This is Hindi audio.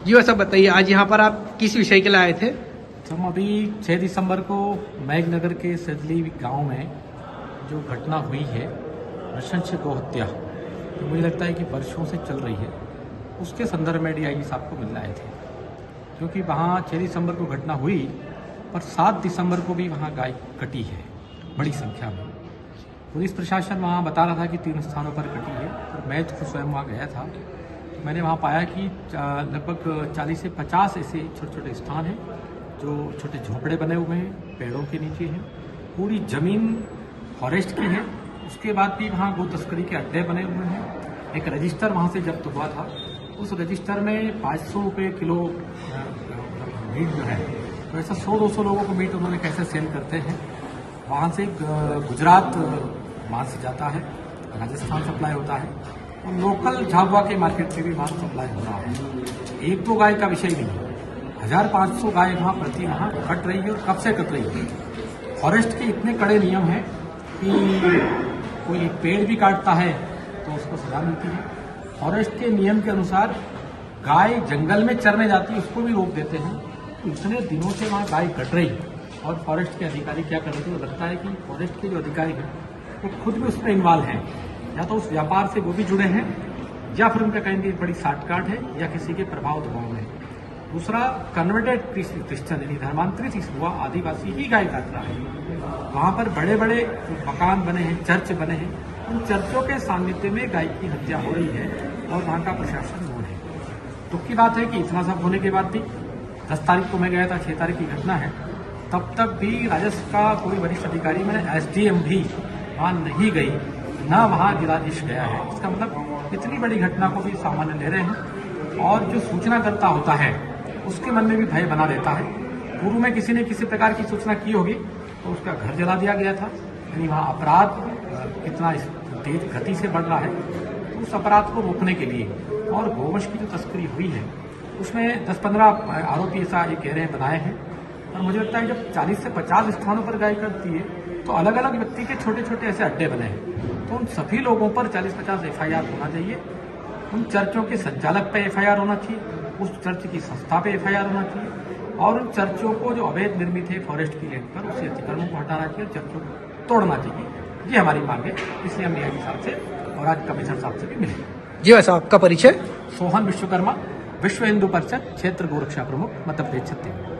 जी वैसा बताइए, आज यहाँ पर आप किस विषय के लिए आए थे? हम अभी 6 दिसंबर को मैघनगर के सजली गांव में जो घटना हुई है नृशंस गौ हत्या, तो मुझे लगता है कि वर्षों से चल रही है, उसके संदर्भ में डीआईजी साहब को मिलने आए थे। क्योंकि वहाँ 6 दिसंबर को घटना हुई, पर 7 दिसंबर को भी वहाँ गाय कटी है बड़ी संख्या में। पुलिस प्रशासन वहाँ बता रहा था कि 3 स्थानों पर कटी है, और मैं तो स्वयं वहाँ गया था। तो मैंने वहाँ पाया कि लगभग 40 से 50 ऐसे छोटे छोटे स्थान हैं जो छोटे झोंपड़े बने हुए हैं, पेड़ों के नीचे हैं, पूरी जमीन फॉरेस्ट की है। उसके बाद भी वहाँ गो तस्करी के अड्डे बने हुए हैं। एक रजिस्टर वहाँ से जब्त हुआ था, उस रजिस्टर में 500 रुपये किलो मीट जो है, तो ऐसा 100-200 लोगों को मीट उन्होंने कैसे सेल करते हैं। वहाँ से गुजरात मांस जाता है, राजस्थान सप्लाई होता है, और लोकल झाबुआ के मार्केट से भी मांस सप्लाई हो रहा है। एक दो गाय का विषय नहीं है, 1500 गाय वहाँ प्रति वहाँ कट रही है, और कब से कट रही है। फॉरेस्ट के इतने कड़े नियम हैं कि कोई पेड़ भी काटता है तो उसको सजा मिलती है। फॉरेस्ट के नियम के अनुसार गाय जंगल में चरने जाती है, उसको भी रोक देते हैं। तो इतने दिनों से वहाँ गाय कट रही है, और फॉरेस्ट के अधिकारी क्या कर रहे थे, तो लगता है कि फॉरेस्ट के जो अधिकारी हैं वो खुद भी उसमें इन्वॉल्व हैं, या तो उस व्यापार से वो भी जुड़े हैं, या फिर उनका कहेंगे बड़ी साठगांठ है, या किसी के प्रभाव दबाव में। दूसरा, कन्वर्टेड क्रिश्चियन यानी धर्मांतरित हुआ आदिवासी ही गाय काट रहा है। वहाँ पर बड़े बड़े मकान बने हैं, चर्च बने हैं, उन चर्चों के सानिध्य में गाय की हत्या हो रही है, और वहाँ का प्रशासन मूड है। दुख की बात है कि इतना सब होने के बाद भी 10 तारीख को मैं गया था, 6 तारीख की घटना है, तब तक भी राजस्व का कोई वरिष्ठ अधिकारी, मैंने एसडीएम भी वहाँ नहीं गई, ना वहाँ जिलाधीश गया है। इसका मतलब इतनी बड़ी घटना को भी सामान्य ले रहे हैं, और जो सूचनाकर्ता होता है उसके मन में भी भय बना रहता है। पूर्व में किसी ने किसी प्रकार की सूचना की होगी तो उसका घर जला दिया गया था। यानी वहाँ अपराध कितना तेज गति से बढ़ रहा है, तो उस अपराध को रोकने के लिए, और गोवंश की जो तस्करी हुई है उसमें 10-15 आरोपी ऐसा ये कह रहे हैं बनाए हैं। और मुझे लगता है जब 40 से 50 स्थानों पर गाय करती है, तो अलग अलग व्यक्ति के छोटे छोटे ऐसे अड्डे बने हैं, तो उन सभी लोगों पर 40-50 FIR होना चाहिए। उन चर्चों के संचालक पे FIR होना चाहिए, उस चर्च की संस्था पे FIR होना चाहिए, और उन चर्चों को जो अवैध निर्मित है फॉरेस्ट की लैंड पर, उसे अतिक्रमण को हटाना चाहिए, चर्चों को तोड़ना चाहिए। ये हमारी मांग है, इसलिए हम डीआईजी साहब से और आज कमिश्नर साहब से भी मिले। जी वैसा आपका परिचय? सोहन विश्वकर्मा, विश्व हिंदू परिषद क्षेत्र गोरक्षा प्रमुख, मध्य प्रदेश छत्तीसगढ़।